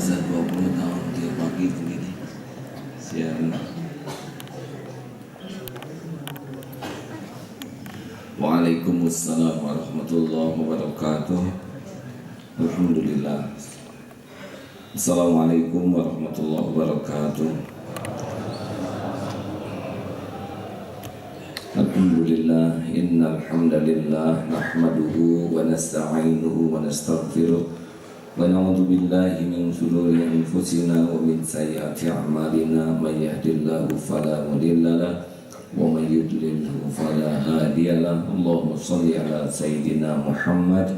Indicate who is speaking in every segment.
Speaker 1: bisa 20 tahun tiap pagi begini siaran. Waalaikumsalam warahmatullahi wabarakatuh. Alhamdulillah. Assalamualaikum warahmatullahi wabarakatuh. Alhamdulillah, innal hamdalillah nahmaduhu wa nasta'inuhu wa nastaghfiruh wa na'udzu billahi min shururi anfusina wa min sayyiati a'malina may yahdihillahu fala mudilla lahu wa may yudlilhu fala hadiya lahu. Allahumma shalli ala sayyidina Muhammad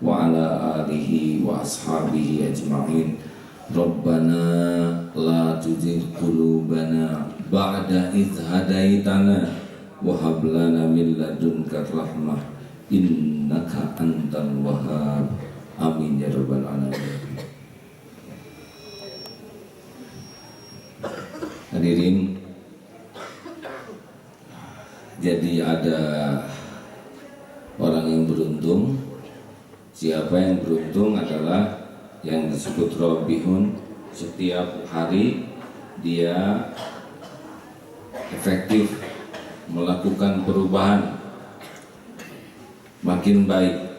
Speaker 1: wa ala alihi wa ashabihi ajma'in. Rabbana la tuzigh qulubana ba'da idh hadaitana wa hab lana min ladunka rahmah innaka antal wahhab. Amin ya rabbal alamin. Hadirin, jadi ada orang yang beruntung. Siapa yang beruntung adalah yang disebut robihun. Setiap hari dia efektif melakukan perubahan makin baik.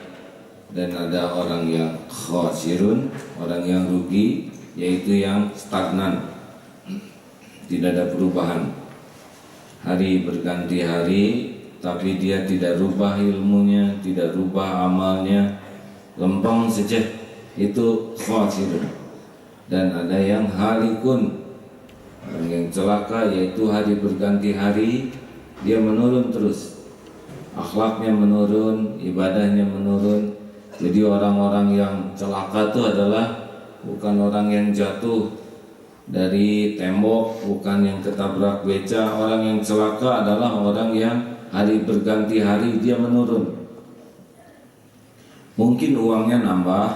Speaker 1: Dan ada orang yang khasirun, orang yang rugi, yaitu yang stagnan, tidak ada perubahan. Hari berganti hari, tapi dia tidak rubah ilmunya, tidak rubah amalnya, lempeng saja. Itu khasirun. Dan ada yang halikun, orang yang celaka, yaitu hari berganti hari dia menurun terus, akhlaknya menurun, ibadahnya menurun. Jadi orang-orang yang celaka itu adalah bukan orang yang jatuh dari tembok, bukan yang ketabrak beca. Orang yang celaka adalah orang yang hari berganti hari dia menurun. Mungkin uangnya nambah,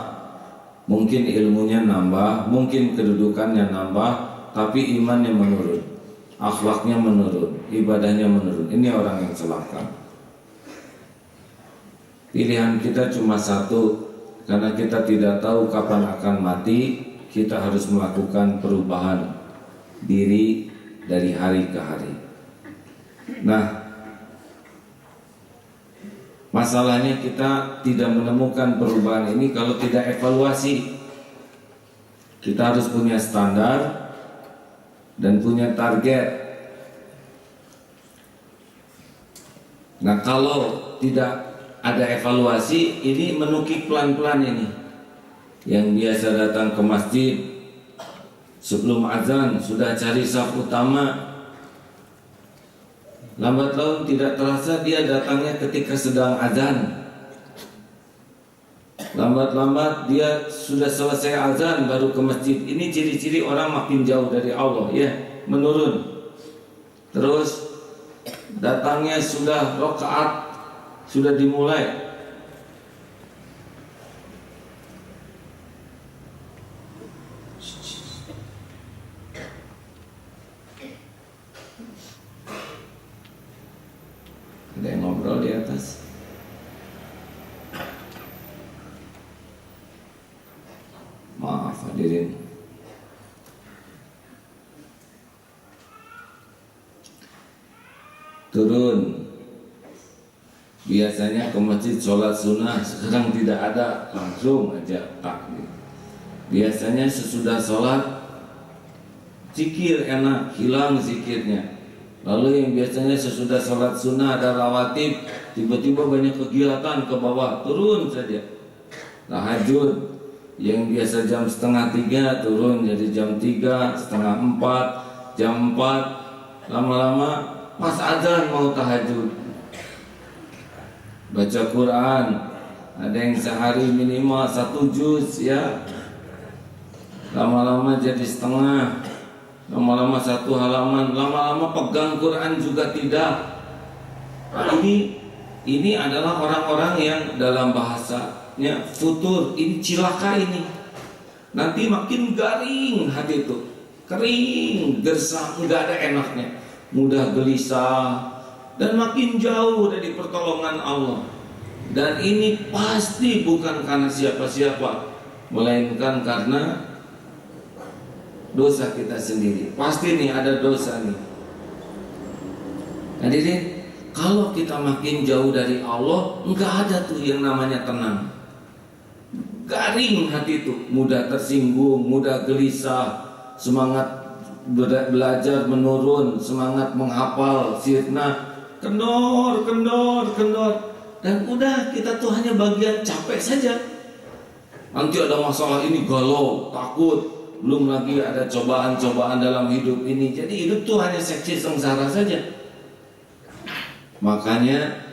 Speaker 1: mungkin ilmunya nambah, mungkin kedudukannya nambah, tapi imannya menurun, akhlaknya menurun, ibadahnya menurun. Ini orang yang celaka. Pilihan kita cuma satu, karena kita tidak tahu kapan akan mati. Kita harus melakukan perubahan diri dari hari ke hari. Nah, masalahnya kita tidak menemukan perubahan ini kalau tidak evaluasi. Kita harus punya standar dan punya target. Nah, kalau tidak ada evaluasi, ini menukik pelan-pelan ini. Yang biasa datang ke masjid sebelum azan sudah cari saf utama, lambat laun tidak terasa dia datangnya ketika sedang azan. Lambat-lambat dia sudah selesai azan baru ke masjid. Ini ciri-ciri orang makin jauh dari Allah, ya, menurun. Terus datangnya sudah rakaat sudah dimulai, ada yang ngobrol di atas. Maaf hadirin. Turun. Biasanya ke masjid sholat sunnah, sekarang tidak ada, langsung aja takbir. Biasanya sesudah sholat zikir enak, hilang zikirnya. Lalu yang biasanya sesudah sholat sunnah ada rawatib, tiba-tiba banyak kegiatan ke bawah, turun saja. Tahajud yang biasa jam setengah 3 turun jadi jam 3, setengah 4, jam 4. Lama-lama pas azan mau tahajud. Baca Quran, ada yang sehari minimal 1 juz, ya. Lama-lama jadi setengah, lama-lama 1 halaman, lama-lama pegang Quran juga tidak. Ini adalah orang-orang yang dalam bahasanya futur, ini cilaka ini. Nanti makin garing hati itu, kering, gersang, nggak ada enaknya, mudah gelisah, dan makin jauh dari pertolongan Allah. Dan ini pasti bukan karena siapa-siapa, melainkan karena dosa kita sendiri. Pasti nih ada dosa nih. Hadirin, kalau kita makin jauh dari Allah, enggak ada tuh yang namanya tenang. Garing hati itu, mudah tersinggung, mudah gelisah, semangat belajar menurun, semangat menghafal sirna kendor. Dan udah, kita tuh hanya bagian capek saja. Nanti ada masalah ini galau, takut, belum lagi ada cobaan-cobaan dalam hidup ini. Jadi hidup tuh hanya seksi sengsara saja. Makanya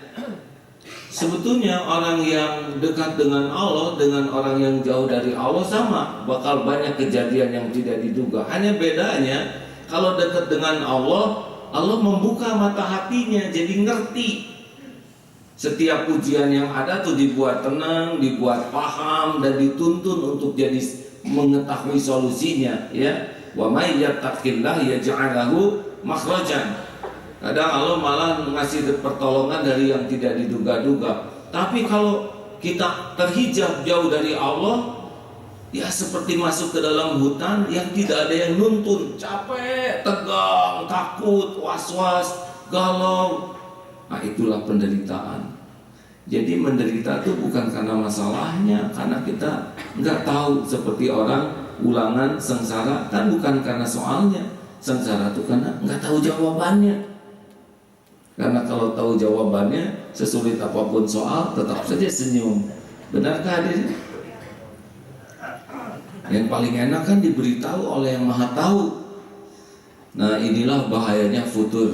Speaker 1: sebetulnya orang yang dekat dengan Allah dengan orang yang jauh dari Allah sama, bakal banyak kejadian yang tidak diduga. Hanya bedanya kalau dekat dengan Allah, Allah membuka mata hatinya jadi ngerti. Setiap ujian yang ada tuh dibuat tenang, dibuat paham dan dituntun untuk jadi mengetahui solusinya, ya. Wa may yattaqillah yaj'al lahu makhrajan. Kadang Allah malah ngasih pertolongan dari yang tidak diduga-duga. Tapi kalau kita terhijab jauh dari Allah, ya seperti masuk ke dalam hutan yang tidak ada yang nuntun, capek, tegang, takut, was-was, galau. Nah, itulah penderitaan. Jadi menderita itu bukan karena masalahnya, karena kita nggak tahu. Seperti orang ulangan sengsara, kan bukan karena soalnya. Sengsara itu karena nggak tahu jawabannya. Karena kalau tahu jawabannya, sesulit apapun soal, tetap saja senyum. Benarkah hadirin? Yang paling enak kan diberitahu oleh yang maha tahu. Nah, inilah bahayanya futur.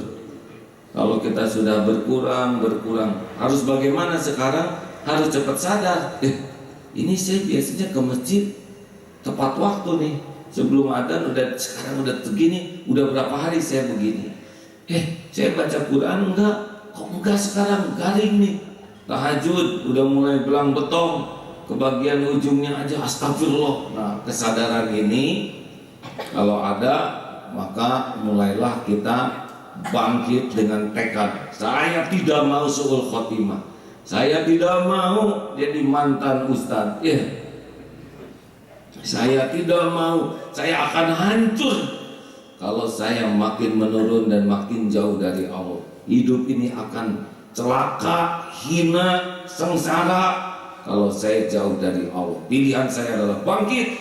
Speaker 1: Kalau kita sudah berkurang, harus bagaimana sekarang? Harus cepat sadar. Ini saya biasanya ke masjid tepat waktu nih. Sebelum adzan sekarang udah begini, udah berapa hari saya begini. Saya baca Quran kok enggak sekarang, garing nih. Tahajud udah mulai belang betong, kebagian ujungnya aja astagfirullah. Nah, kesadaran ini kalau ada, maka mulailah kita bangkit dengan tekad. Saya tidak mau su'ul khotimah. Saya tidak mau jadi mantan ustaz. Saya tidak mau. Saya akan hancur kalau saya makin menurun dan makin jauh dari Allah. Hidup ini akan celaka, hina, sengsara kalau saya jauh dari Allah. Pilihan saya adalah bangkit.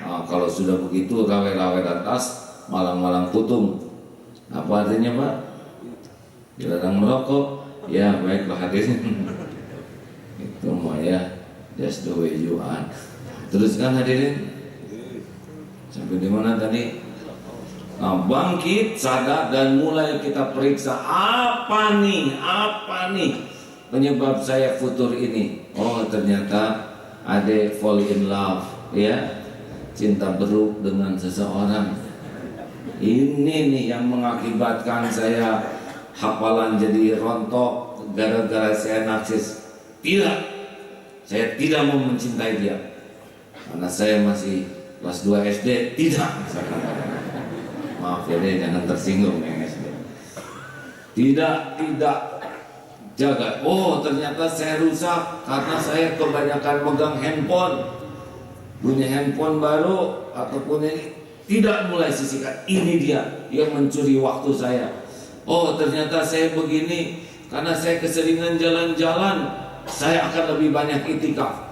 Speaker 1: Nah, kalau sudah begitu rawe-rawe atas, malang-malang putung. Apa artinya, Pak? Dilarang merokok. Ya, baiklah hadirin. Itu mah ya, that's the way you are. Teruskan hadirin. Sampai di mana tadi? Nah, bangkit, sadar dan mulai kita periksa apa nih penyebab saya futur ini. Oh, ternyata ada fall in love, ya, cinta beruk dengan seseorang. Ini nih yang mengakibatkan saya hafalan jadi rontok gara-gara saya narsis. Tidak, saya tidak mau mencintai dia karena saya masih kelas 2 SD. Tidak. Maaf ya deh, jangan tersinggung yang SD. Tidak jaga. Oh, ternyata saya rusak karena saya kebanyakan megang handphone. Punya handphone baru ataupun ini, tidak mulai sisihkan. Ini dia yang mencuri waktu saya. Oh, ternyata saya begini karena saya keseringan jalan-jalan. Saya akan lebih banyak itikaf.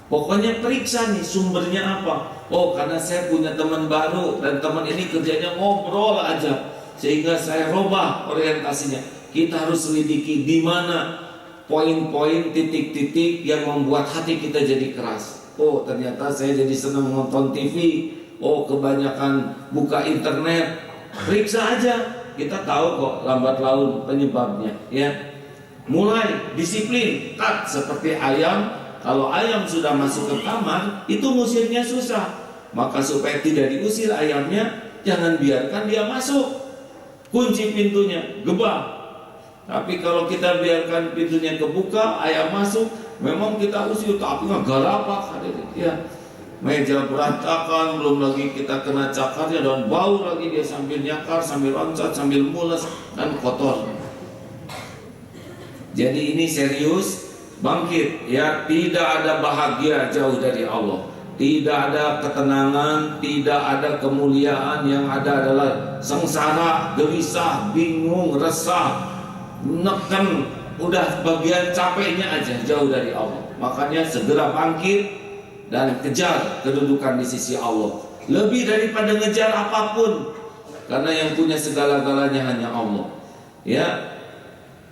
Speaker 1: Pokoknya periksa nih sumbernya apa. Oh, karena saya punya teman baru dan teman ini kerjanya ngobrol aja, sehingga saya robah orientasinya. Kita harus selidiki di mana poin-poin, titik-titik yang membuat hati kita jadi keras. Oh, ternyata saya jadi senang nonton TV. Oh, kebanyakan buka internet. Periksa aja. Kita tahu kok lambat laun penyebabnya, ya. Mulai disiplin, cut seperti ayam. Kalau ayam sudah masuk ke kamar, itu ngusirnya susah. Maka supaya tidak diusir ayamnya, jangan biarkan dia masuk. Kunci pintunya, gebang. Tapi kalau kita biarkan pintunya kebuka, ayam masuk, memang kita usir, tapi nggak garapak. Ya, meja berantakan, belum lagi kita kena cakarnya dan bau lagi dia sambil nyakar, sambil loncat, sambil mules dan kotor. Jadi ini serius. Bangkit, ya, tidak ada bahagia jauh dari Allah. tidak ada ketenangan, tidak ada kemuliaan. Yang ada adalah sengsara, gelisah, bingung, resah, neken, udah bagian capeknya aja jauh dari Allah. Makanya segera bangkit dan kejar kedudukan di sisi Allah, lebih daripada ngejar apapun, karena yang punya segala-galanya hanya Allah. Ya,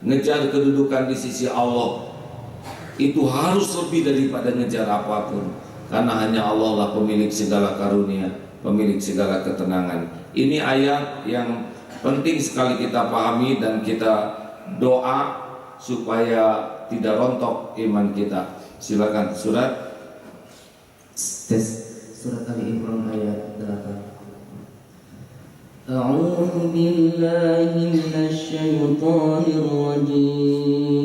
Speaker 1: ngejar kedudukan di sisi Allah itu harus lebih daripada ngejar apapun, karena hanya Allah lah pemilik segala karunia, pemilik segala ketenangan. Ini ayat yang penting sekali kita pahami dan kita doa supaya tidak rontok iman kita. Silakan surat
Speaker 2: Ali Imran ayat 8. A'udzu billahi minasy syaithanir rajim.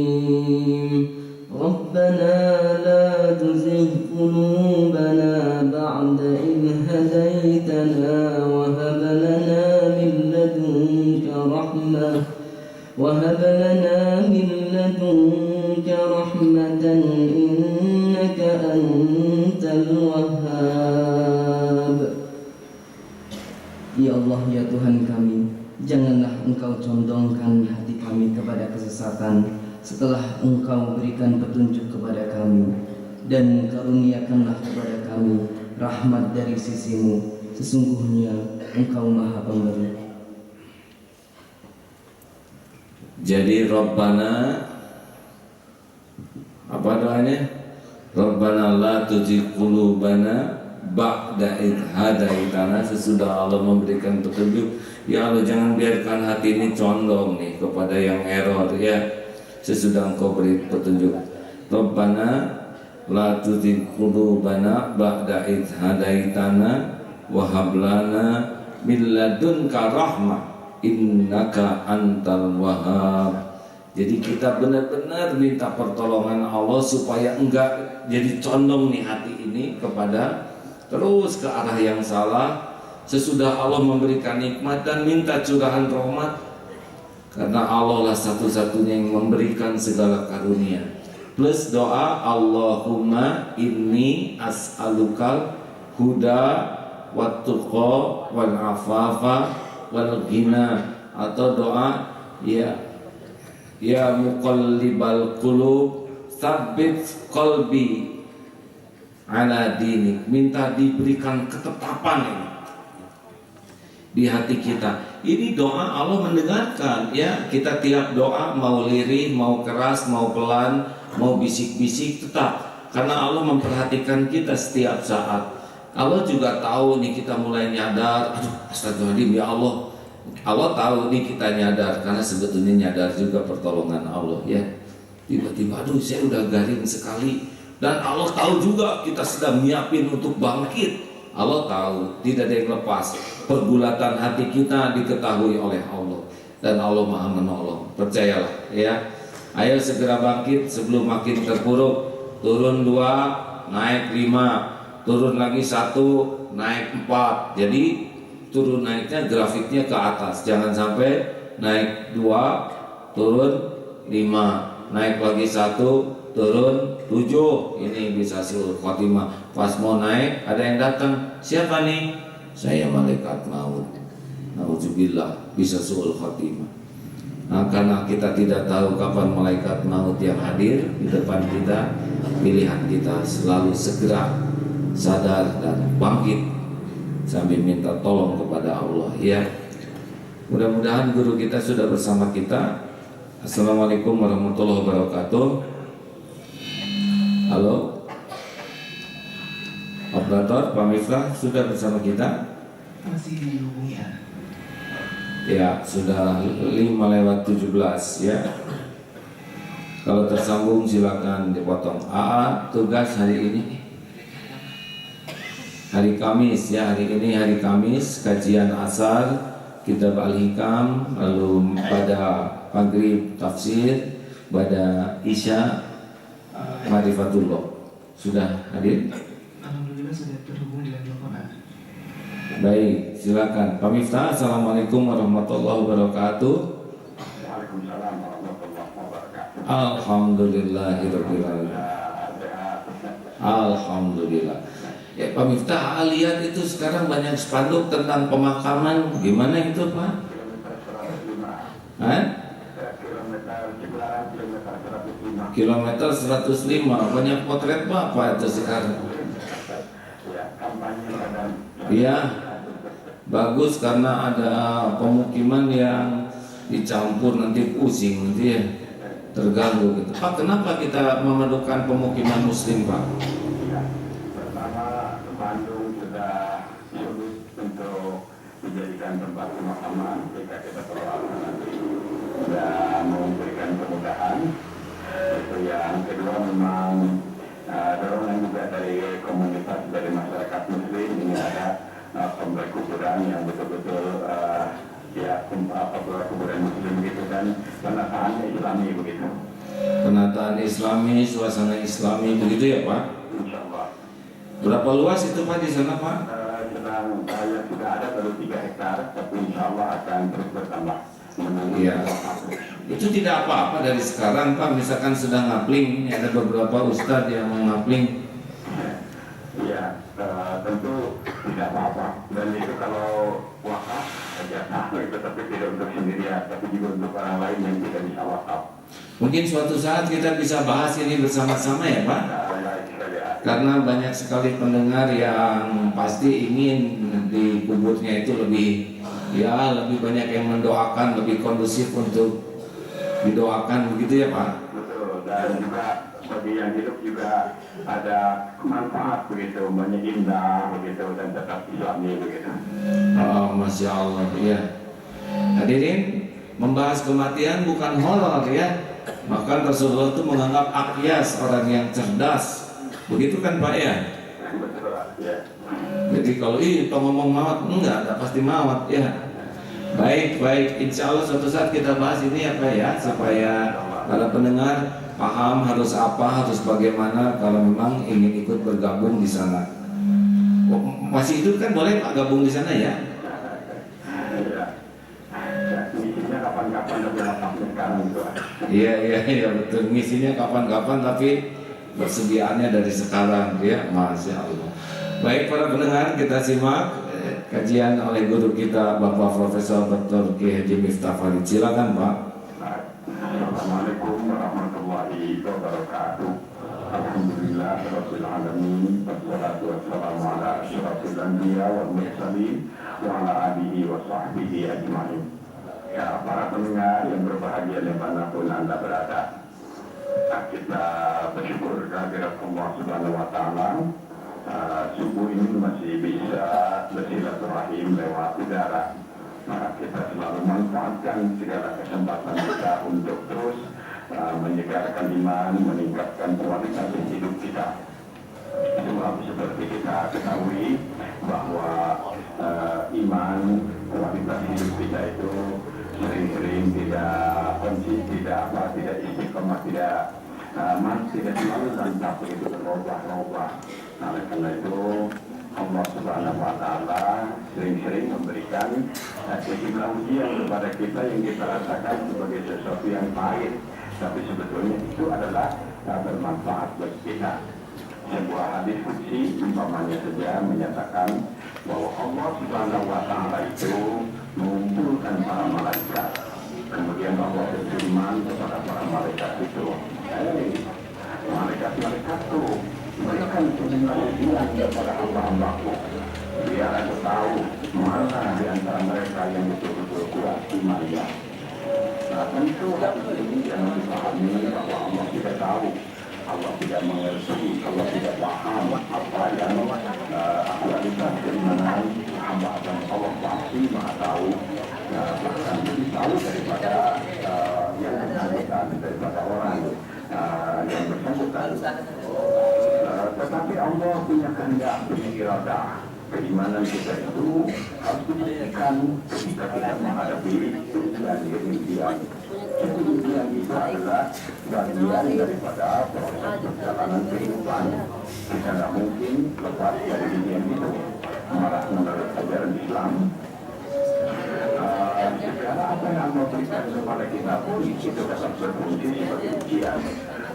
Speaker 2: Rabbana la tuzigh qulubana ba'da idh hadaytana wa hab lana min ladunka rahmah وهب لنا من لدنك رحمة إنك أنت الوهاب. Ya Allah, ya Tuhan kami, janganlah Engkau condongkan hati kami kepada kesesatan setelah Engkau berikan petunjuk kepada kami, dan karuniakanlah kepada kami rahmat dari sisi-Mu. Sesungguhnya Engkau Maha Pemberi.
Speaker 1: Jadi Rabbana, apa doanya? Rabbana la tuzigh qulubana ba'da idh hadaitana. Sesudah Allah memberikan petunjuk, ya Allah jangan biarkan hati ini condong nih kepada yang error ya. Sesudah Engkau beri petunjuk, Rabbana la tuzigh qulubana ba'da idh hadaitana wa hab lana min ladunka rahmah innaka antal wahhab. Jadi kita benar-benar minta pertolongan Allah supaya enggak jadi condong nih hati ini kepada terus ke arah yang salah. Sesudah Allah memberikan nikmat dan minta curahan rahmat, karena Allah lah satu-satunya yang memberikan segala karunia. Plus doa Allahumma inni as'alukal huda wat tuqa wal afafa wal ghina, atau doa ya muqallibal qulub tsabbit qalbi ala dinik. Minta diberikan ketetapan ini di hati kita. Ini doa Allah mendengarkan ya. Kita tiap doa mau lirih, mau keras, mau pelan, mau bisik-bisik, tetap, karena Allah memperhatikan kita setiap saat. Allah juga tahu nih kita mulai nyadar, aduh astagfirullahaladzim ya Allah. Allah tahu nih kita nyadar, karena sebetulnya nyadar juga pertolongan Allah ya. Tiba-tiba aduh saya udah garing sekali, dan Allah tahu juga kita sedang nyiapin untuk bangkit. Allah tahu, tidak ada yang lepas. Pergulatan hati kita diketahui oleh Allah, dan Allah Maha menolong. Percayalah ya. Ayo segera bangkit sebelum makin terpuruk. Turun 2, naik 5, turun lagi 1, naik 4. Jadi turun naiknya grafiknya ke atas. Jangan sampai naik 2, turun 5, naik lagi 1, turun 7. Ini bisa suul khotimah. Pas mau naik ada yang datang. Siapa nih? Saya malaikat maut. Nauzubillah, bisa suul khotimah. Nah, karena kita tidak tahu kapan malaikat maut yang hadir di depan kita, pilihan kita selalu segera sadar dan bangkit sambil minta tolong kepada Allah ya. Mudah-mudahan guru kita sudah bersama kita. Assalamualaikum warahmatullahi wabarakatuh. Halo operator, Pak Miftah sudah bersama kita?
Speaker 3: Masih dihubungi
Speaker 1: ya, sudah 5:17 ya. Kalau tersambung silakan dipotong. AA tugas hari ini hari Kamis ya, hari ini hari Kamis kajian asar kitab Al-Hikam, lalu pada maghrib tafsir, pada isya Ma'rifatullah. Sudah hadir?
Speaker 3: Alhamdulillah sudah terhubung dengan Bapak.
Speaker 1: Baik, silakan Pak Miftah. Assalamualaikum warahmatullahi wabarakatuh.
Speaker 4: Waalaikumsalam warahmatullahi wabarakatuh.
Speaker 1: Alhamdulillahirabbil alamin. Alhamdulillah. Ya Pak Miftah, lihat itu sekarang banyak spanduk tentang pemakaman. Gimana itu Pak? Hah? Kilometer 105. Banyak potret Bapak itu sekarang. Iya, bagus karena ada pemukiman yang dicampur, nanti pusing, nanti ya terganggu gitu. Pak, kenapa kita memerlukan pemukiman muslim Pak?
Speaker 4: Bandung sudah sulit untuk dijadikan tempat pemakaman jika kita perlu nanti sudah memberikan kemudahan. Itu yang kedua, memang dorongan juga dari komunitas, dari masyarakat muslim. Ini ada komplek kuburan yang betul-betul kuburan muslim gitu, dan penataan islami begitu.
Speaker 1: Penataan islami, suasana islami begitu ya Pak?
Speaker 4: Insya Allah.
Speaker 1: Berapa luas itu Pak di sana Pak?
Speaker 4: Sedang yang sudah ada baru 3 hektar, tapi insya Allah akan terus bertambah.
Speaker 1: Iya. Itu tidak apa-apa dari sekarang Pak, misalkan sedang ngapling, ini ada beberapa ustadz yang mau ngapling.
Speaker 4: Iya, tentu tidak apa-apa. Dan itu kalau wakaf saja, itu tapi tidak untuk sendirian, tapi juga untuk orang lain yang tidak bisa wakaf.
Speaker 1: Mungkin suatu saat kita bisa bahas ini bersama-sama ya Pak. Karena banyak sekali pendengar yang pasti ingin di kuburnya itu lebih banyak yang mendoakan, lebih kondusif untuk didoakan begitu ya Pak.
Speaker 4: Betul, dan juga bagi yang hidup juga ada manfaat begitu, banyak indah begitu, dan tetap islami begitu.
Speaker 1: Oh, Masya Allah ya. Hadirin, membahas kematian bukan horor ya. Maka Rasulullah itu menganggap Akyas orang yang cerdas. Begitu kan Pak ya?
Speaker 4: Betul, ya.
Speaker 1: Jadi kalau itu ngomong mawat, enggak pasti mawat ya. Baik, insya Allah suatu saat kita bahas ini ya Pak ya, supaya para pendengar paham harus apa, harus bagaimana kalau memang ingin ikut bergabung di sana. Oh, masih hidup kan boleh Pak gabung di sana ya?
Speaker 4: Misinya kapan-kapan lebih lengkapnya sekarang itu.
Speaker 1: Iya betul, ngisinya kapan-kapan tapi persediaannya dari sekarang ya, Masya Allah. Baik para pendengar, kita simak kajian oleh guru kita Bapak Profesor Dr. Kiai Haji Miftah Farid. Silakan Pak.
Speaker 4: Assalamualaikum warahmatullahi wabarakatuh. Alhamdulillah rabbil alamin, wassalatu wassalamu ala asyrafil anbiya wal mursalin wa ala alihi wa sahbihi ajmain. Ya, para pendengar yang berbahagia dimanapun Anda berada, kita bersyukur kehadirat Allah Subhanahu wa Ta'ala. Subuh ini masih bisa bersilaturahim lewat udara. Maka kita selalu manfaatkan segala kesempatan kita untuk terus menyegarkan iman, meningkatkan kualitas hidup kita. Sebab seperti kita ketahui bahwa iman, kualitas hidup kita itu sering-sering tidak istiqomah, tidak selalu mantap begitu, berubah-ubah. Nah, oleh karena itu Allah Subhanahu wa Ta'ala sering-sering memberikan sejumlah ujian kepada kita yang kita rasakan sebagai sesuatu yang pahit, tapi sebetulnya itu adalah bermanfaat bagi kita. Sebuah hadis qudsi umpamanya saja menyatakan bahwa Allah Subhanahu wa Ta'ala itu mengumpulkan para malaikat, kemudian Allah berfirman kepada para malaikat itu, malaikat-malaikatku, berikan sejumlah ujian kepada hamba-hambaku, biar aku tahu mana di antara mereka yang betul-betul kuat imannya. Nah, tentu ini jangan dipahami bahwa Allah tidak tahu, Allah tidak mengerti, Allah tidak paham apa yang kualitas keimanan hamba, dan Allah pasti maha tahu, bahkan lebih tahu daripada yang bersangkutan, daripada orang yang bersangkutan. Tetapi Allah punya kehendak, punya iradah. Keimanan kita itu harus dibuktikan ketika kita menghadapi ujian demikian. Ujian itu adalah bagian daripada proses perjalanan kehidupan. Kita tidak mungkin lepas dari ujian itu. Malah menurut ajaran Islam, segala apa yang Allah berikan kepada kita pun itu dapat berfungsi sebagai ujian.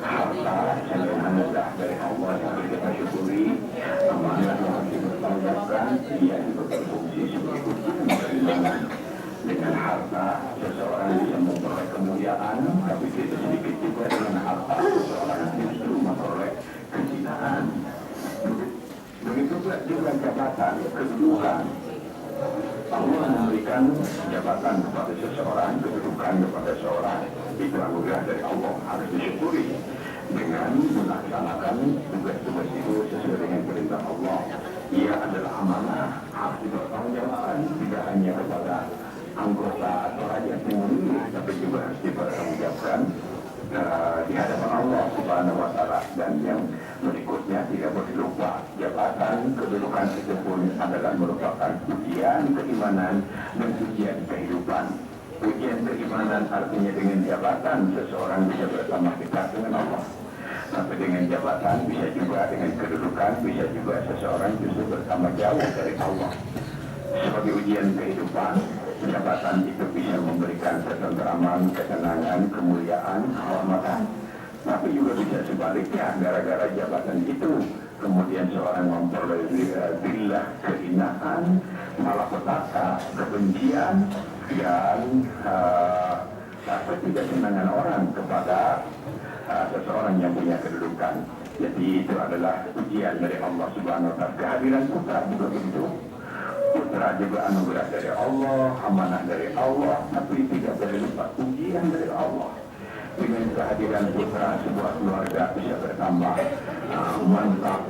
Speaker 4: Harta yang anugerah dari Allah yang kita syukuri, amanah yang ia juga berfungsi sebagai ujian keimanan. Dengan harta seseorang bisa memperoleh kemuliaan, tapi tidak sedikit juga dengan harta seseorang justru memperoleh kehinaan. Begitu juga jabatan, kedudukan. Allah memberikan jabatan kepada seseorang, kedudukan kepada seseorang, itu anugerah dari Allah, harus disyukuri dengan melaksanakan tugas-tugas itu sesuai dengan perintah Allah. Ia adalah amanah, harus dipertanggungjawabkan tidak hanya kepada anggota atau rakyat yang memilih, tapi juga harus dipertanggungjawabkan di hadapan Allah Subhanahu wa Ta'ala. Dan yang berikutnya tidak boleh lupa, jabatan kedudukan itu pun adalah merupakan ujian keimanan dan ujian kehidupan. Ujian keimanan artinya dengan jabatan seseorang bisa bersama dekat dengan Allah, tapi dengan jabatan bisa juga, dengan kedudukan bisa juga seseorang justru bersama jauh dari Allah. Sebagai ujian kehidupan, jabatan itu bisa memberikan ketentraman, ketenangan, kemuliaan, kehormatan. Tapi juga bisa sebaliknya, gara-gara jabatan itu kemudian seorang memperoleh billah, kehinaan, malapetaka, kebencian, dan ketidaksenangan orang kepada seseorang yang punya kedudukan. Jadi itu adalah ujian dari Allah Subhanahu wa Ta'ala. Kehadiran putra juga begitu. Putra juga anugerah dari Allah, amanah dari Allah, tapi tidak boleh lupa ujian dari Allah. Dengan kehadiran putra, sebuah keluarga bisa bertambah mantap.